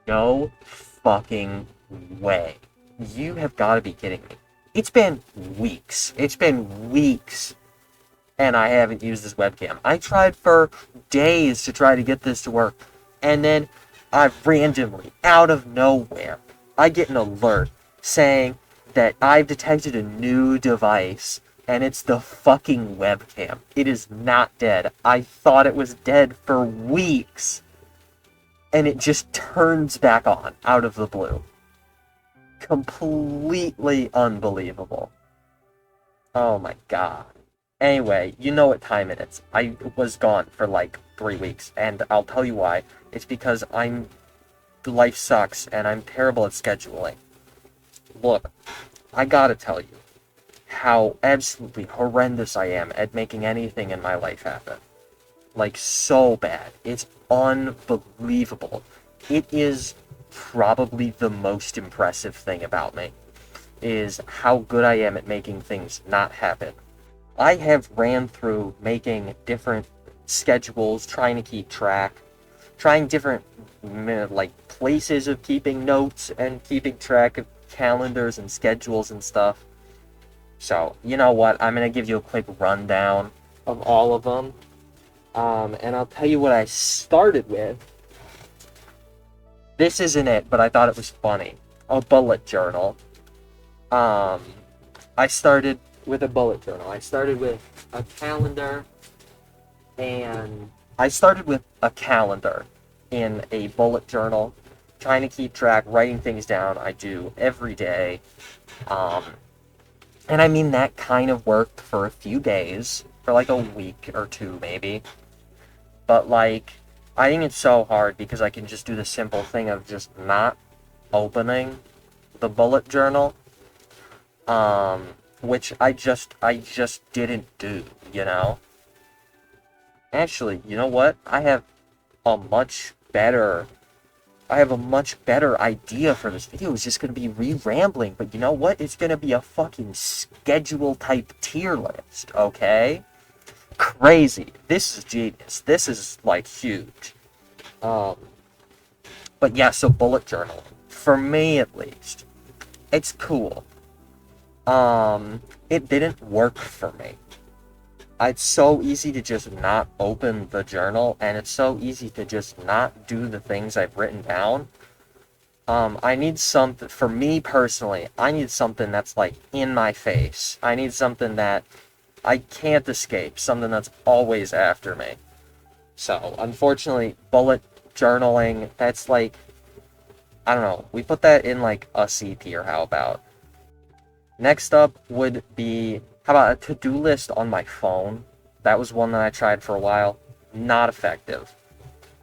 No fucking way. You have got to be kidding me. It's been weeks. It's been weeks, and I haven't used this webcam. I tried for days to try to get this to work, and then I randomly, out of nowhere, I get an alert saying that I've detected a new device, and it's the fucking webcam. It is not dead. I thought it was dead for weeks, and it just turns back on out of the blue. Completely unbelievable. Oh my god. Anyway, you know what time it is. I was gone for like 3 weeks, and I'll tell you why. It's because life sucks, and I'm terrible at scheduling. Look, I gotta tell you how absolutely horrendous I am at making anything in my life happen. Like, so bad. It's unbelievable. It is probably the most impressive thing about me, is how good I am at making things not happen. I have ran through making different schedules, trying to keep track, trying different like places of keeping notes and keeping track of calendars and schedules and stuff. So, you know what? I'm going to give you a quick rundown of all of them. And I'll tell you what I started with. This isn't it, but I thought it was funny. A bullet journal. I started with a bullet journal. I started with a calendar, and I started with a calendar in a bullet journal, trying to keep track, writing things down I do every day. And I mean, that kind of worked for a few days, for like a week or two maybe. But like, I think it's so hard because I can just do the simple thing of just not opening the bullet journal. Which I just didn't do, you know? Actually, you know what? a much better I have a much better idea for this video. It's just going to be re-rambling, but you know what? It's going to be a fucking schedule-type tier list, okay? Crazy. This is genius. This is, like, huge. But yeah, so bullet journaling. For me, at least. It's cool. It didn't work for me. It's so easy to just not open the journal, and it's so easy to just not do the things I've written down. I need something, for me personally, I need something that's like in my face. I need something that I can't escape, something that's always after me. So, unfortunately, bullet journaling, that's like, I don't know, we put that in like a C tier, how about? Next up would be, how about a to-do list on my phone? That was one that I tried for a while. Not effective.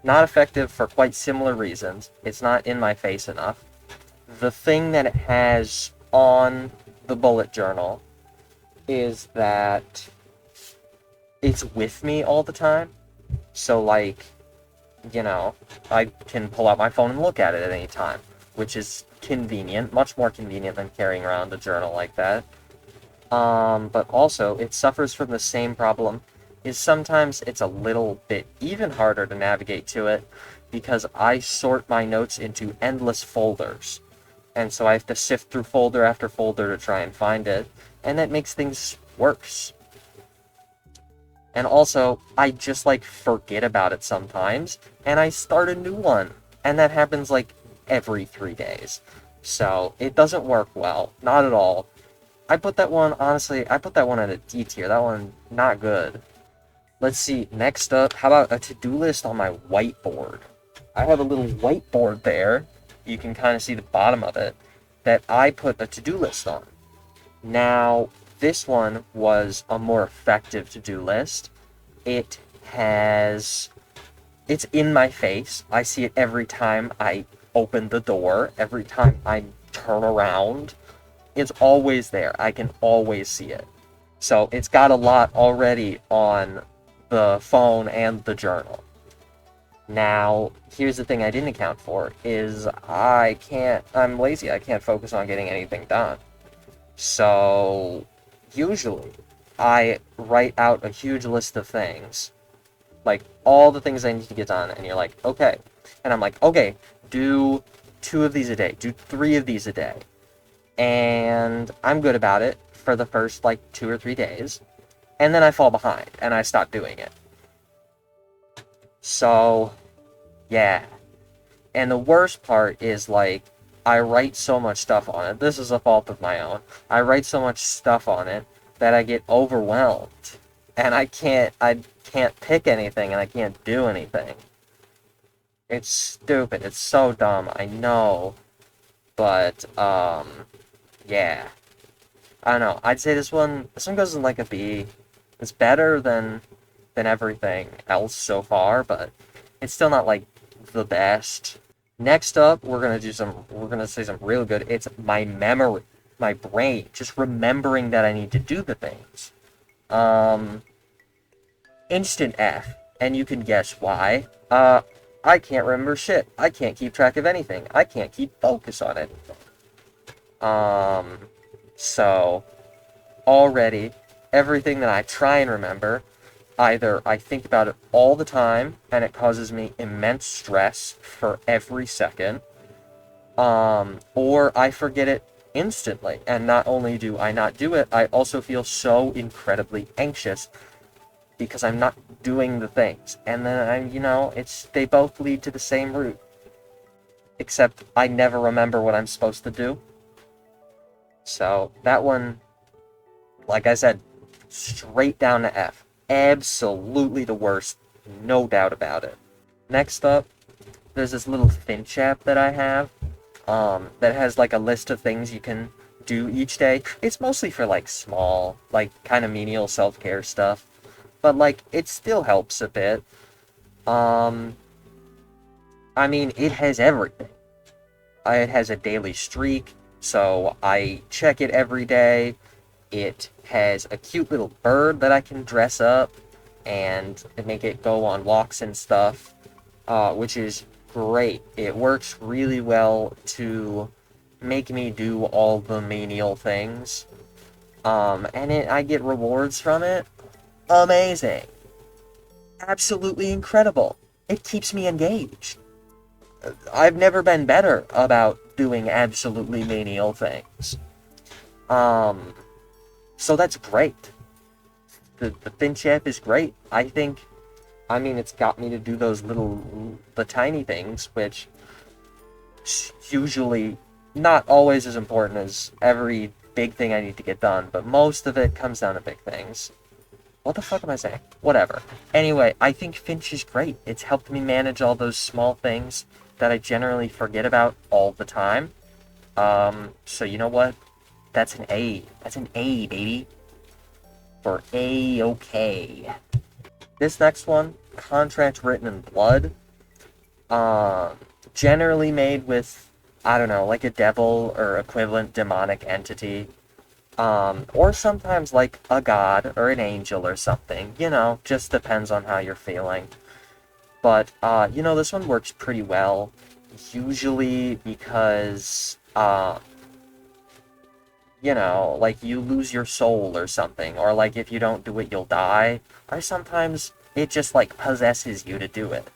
Not effective for quite similar reasons. It's not in my face enough. The thing that it has on the bullet journal is that it's with me all the time. So, like, you know, I can pull out my phone and look at it at any time, which is convenient, much more convenient than carrying around a journal like that. But also, it suffers from the same problem, is sometimes it's a little bit even harder to navigate to it, because I sort my notes into endless folders. And so I have to sift through folder after folder to try and find it, and that makes things worse. And also, I just, like, forget about it sometimes, and I start a new one. And that happens, like, every 3 days. So, it doesn't work well. Not at all. I put that one at a D tier. That one, not good. Let's see, next up, how about a to-do list on my whiteboard? I have a little whiteboard there. You can kind of see the bottom of it, that I put a to-do list on. Now, this one was a more effective to-do list. It's in my face. I see it every time I open the door, every time I turn around. It's always there. I can always see it. So it's got a lot already on the phone and the journal. Now, here's the thing I didn't account for, is I'm lazy. I can't focus on getting anything done. So, usually, I write out a huge list of things, like all the things I need to get done, and you're like, okay. And I'm like, okay, do 2 of these a day, do 3 of these a day. And I'm good about it for the first, like, 2 or 3 days. And then I fall behind, and I stop doing it. So, yeah. And the worst part is, like, I write so much stuff on it. This is a fault of my own. I write so much stuff on it that I get overwhelmed. And I can't pick anything, and I can't do anything. It's stupid. It's so dumb. I know. But, yeah. I don't know. I'd say this one goes in like a B. It's better than everything else so far, but it's still not like the best. Next up, we're gonna say something real good. It's my memory, my brain, just remembering that I need to do the things. Instant F, and you can guess why. I can't remember shit. I can't keep track of anything. I can't keep focus on anything. So, already, everything that I try and remember, either I think about it all the time, and it causes me immense stress for every second, or I forget it instantly, and not only do I not do it, I also feel so incredibly anxious because I'm not doing the things, and then they both lead to the same route, except I never remember what I'm supposed to do. So, that one, like I said, straight down to F. Absolutely the worst, no doubt about it. Next up, there's this little Finch app that I have, that has like a list of things you can do each day. It's mostly for like small, like kind of menial self-care stuff, but like it still helps a bit. I mean, it has everything. It has a daily streak, so I check it every day. It has a cute little bird that I can dress up and make it go on walks and stuff, which is great. It works really well to make me do all the menial things, and I get rewards from it. Amazing. Absolutely incredible. It keeps me engaged. I've never been better about doing absolutely menial things. So that's great. The Finch app is great. I mean, it's got me to do the tiny things, which usually not always as important as every big thing I need to get done, but most of it comes down to big things. What the fuck am I saying? Whatever. Anyway, I think Finch is great. It's helped me manage all those small things that I generally forget about all the time. So you know what? That's an A. That's an A, baby. For A-okay. This next one, contract written in blood. Generally made with, I don't know, like a devil or equivalent demonic entity. Or sometimes like a god or an angel or something. Just depends on how you're feeling. But, this one works pretty well. Usually because, like you lose your soul or something, or like if you don't do it, you'll die, or sometimes it just like possesses you to do it,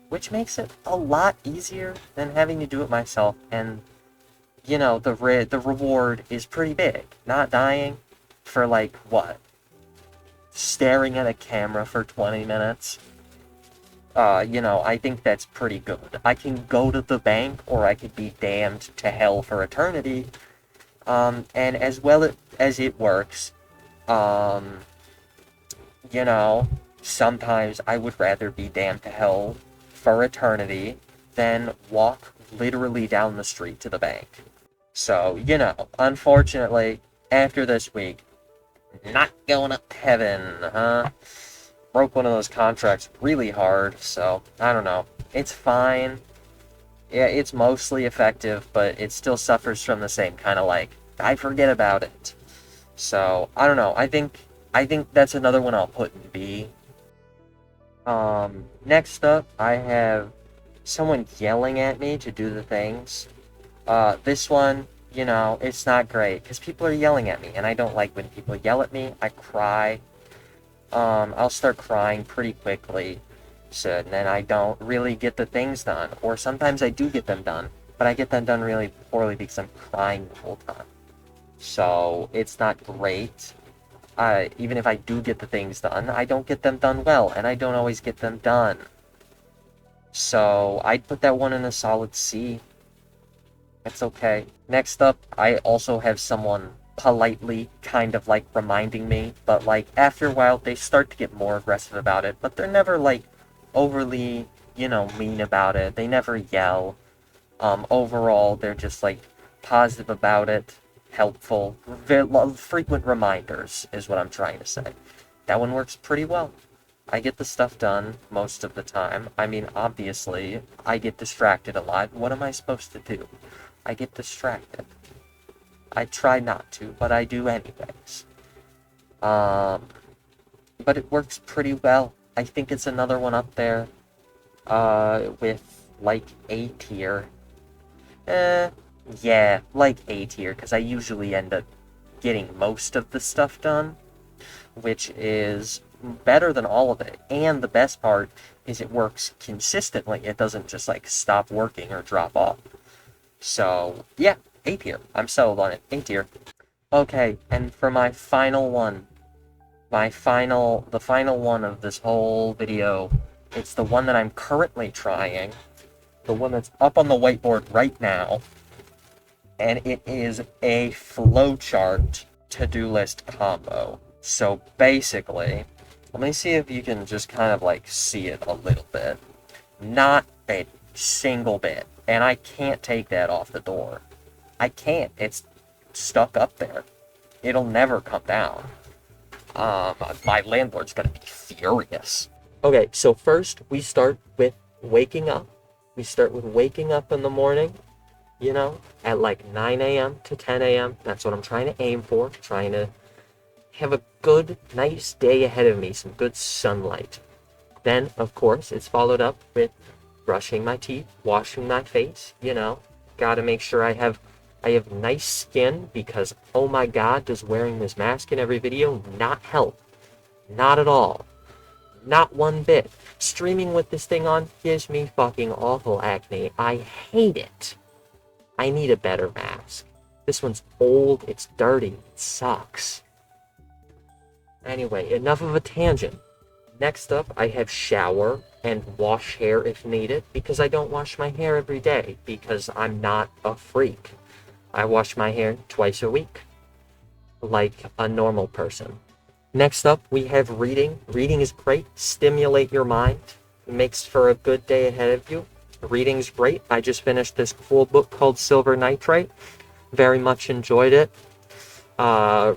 which makes it a lot easier than having to do it myself, and the reward is pretty big. Not dying for like what? Staring at a camera for 20 minutes. I think that's pretty good. I can go to the bank, or I could be damned to hell for eternity. And as well as it works, sometimes I would rather be damned to hell for eternity than walk literally down the street to the bank. So, unfortunately, after this week, not going up to heaven, huh? Broke one of those contracts really hard, so, I don't know. It's fine. Yeah, it's mostly effective, but it still suffers from the same kind of like, I forget about it. So, I don't know. I think that's another one I'll put in B. Next up, I have someone yelling at me to do the things. This one, it's not great, because people are yelling at me, and I don't like when people yell at me. I cry. I'll start crying pretty quickly, so then I don't really get the things done, or sometimes I do get them done, but I get them done really poorly because I'm crying the whole time. So it's not great. Even if I do get the things done, I don't get them done well, and I don't always get them done. So I'd put that one in a solid C. It's okay. Next up, I also have someone politely kind of like reminding me, but like after a while they start to get more aggressive about it, but they're never like overly, mean about it. They never yell. Overall, they're just like positive about it, helpful, frequent reminders is what I'm trying to say. That one works pretty well. I get the stuff done most of the time. I mean, obviously, I get distracted a lot. What am I supposed to do? I get distracted. I try not to, but I do anyways. But it works pretty well. I think it's another one up there, with, like, A tier. Yeah, like A tier, because I usually end up getting most of the stuff done, which is better than all of it. And the best part is it works consistently. It doesn't just, like, stop working or drop off. So, yeah, A tier. I'm sold on it. A tier. Okay, and for my final one, the final one of this whole video, it's the one that I'm currently trying, the one that's up on the whiteboard right now, and it is a flowchart to-do list combo. So basically, let me see if you can just kind of like see it a little bit. Not a single bit. And I can't take that off the door. I can't. It's stuck up there. It'll never come down. My landlord's gonna be furious. Okay, so first we start with waking up. We start with waking up in the morning, at like 9 a.m. to 10 a.m. That's what I'm trying to aim for. Trying to have a good, nice day ahead of me. Some good sunlight. Then, of course, it's followed up with brushing my teeth, washing my face, Gotta make sure I have nice skin, because, oh my god, does wearing this mask in every video not help? Not at all. Not one bit. Streaming with this thing on gives me fucking awful acne. I hate it. I need a better mask. This one's old, it's dirty, it sucks. Anyway, enough of a tangent. Next up, I have shower and wash hair if needed, because I don't wash my hair every day, because I'm not a freak. I wash my hair twice a week, like a normal person. Next up, we have reading. Reading is great. Stimulate your mind. It makes for a good day ahead of you. Reading's great. I just finished this cool book called Silver Nitrate. Very much enjoyed it.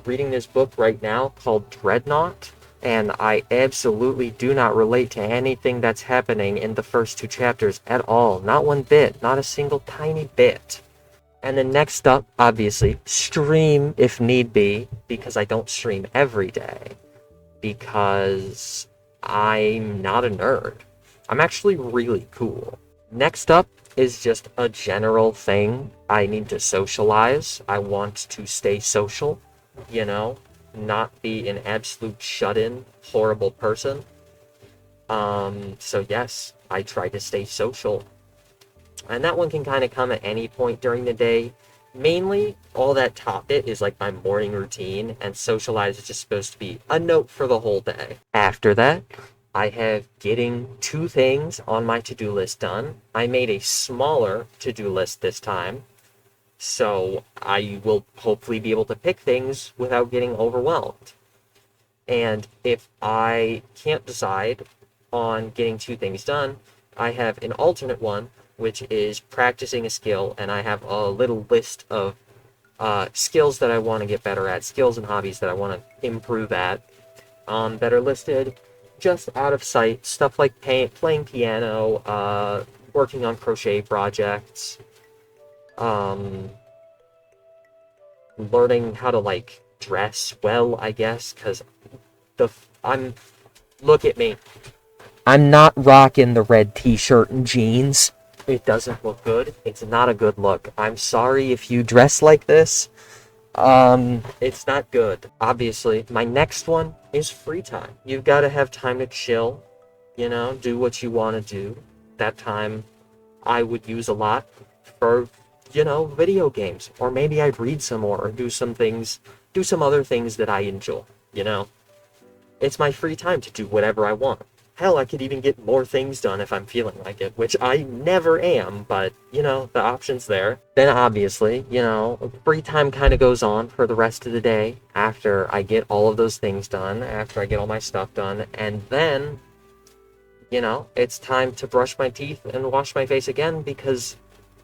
Reading this book right now called Dreadnought, and I absolutely do not relate to anything that's happening in the first 2 chapters at all. Not one bit. Not a single tiny bit. And then next up, obviously, stream if need be, because I don't stream every day, because I'm not a nerd. I'm actually really cool. Next up is just a general thing. I need to socialize. I want to stay social, not be an absolute shut-in, horrible person. So yes, I try to stay social. And that one can kind of come at any point during the day. Mainly, all that top it is like my morning routine, and socialize is just supposed to be a note for the whole day. After that, I have getting 2 things on my to-do list done. I made a smaller to-do list this time, so I will hopefully be able to pick things without getting overwhelmed. And if I can't decide on getting 2 things done, I have an alternate one, which is practicing a skill, and I have a little list of skills that I want to get better at, skills and hobbies that I want to improve at, that are listed just out of sight, stuff like playing piano, working on crochet projects, learning how to, like, dress well, I guess, because look at me. I'm not rocking the red t-shirt and jeans. It doesn't look good. It's not a good look. I'm sorry if you dress like this. It's not good. Obviously, my next one is free time. You've got to have time to chill, do what you want to do. That time I would use a lot for, video games. Or maybe I'd read some more or do some other things that I enjoy, you know? It's my free time to do whatever I want. Hell, I could even get more things done if I'm feeling like it, which I never am, but, the option's there. Then obviously, free time kind of goes on for the rest of the day after I get all of those things done, after I get all my stuff done, and then, it's time to brush my teeth and wash my face again because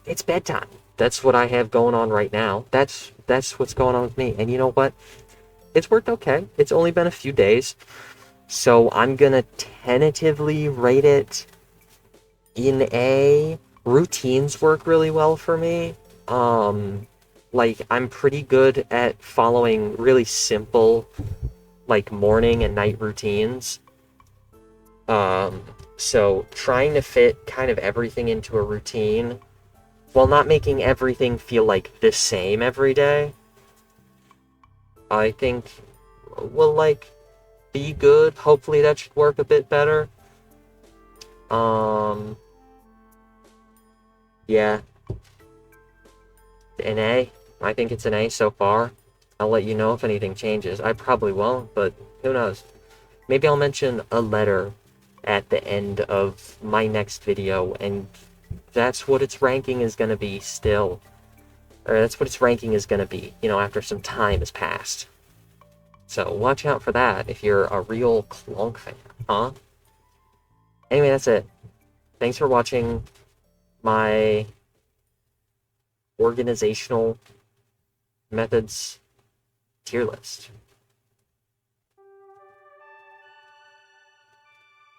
it's bedtime. That's what I have going on right now. That's what's going on with me. And you know what? It's worked okay. It's only been a few days. So I'm gonna tentatively rate it in A. Routines work really well for me. Like I'm pretty good at following really simple, like morning and night routines. So trying to fit kind of everything into a routine while not making everything feel like the same every day, I think will like be good. Hopefully that should work a bit better. Um, yeah, an A. I think it's an A so far. I'll let you know if anything changes. I probably won't, but who knows? Maybe I'll mention a letter at the end of my next video, and that's what its ranking is going to be still. Or that's what its ranking is going to be, after some time has passed. So watch out for that if you're a real Clonk fan, huh? Anyway, that's it. Thanks for watching my organizational methods tier list.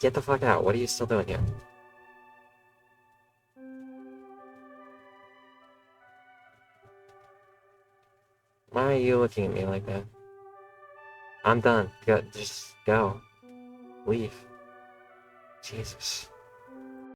Get the fuck out. What are you still doing here? Why are you looking at me like that? I'm done. Just go. Leave. Jesus.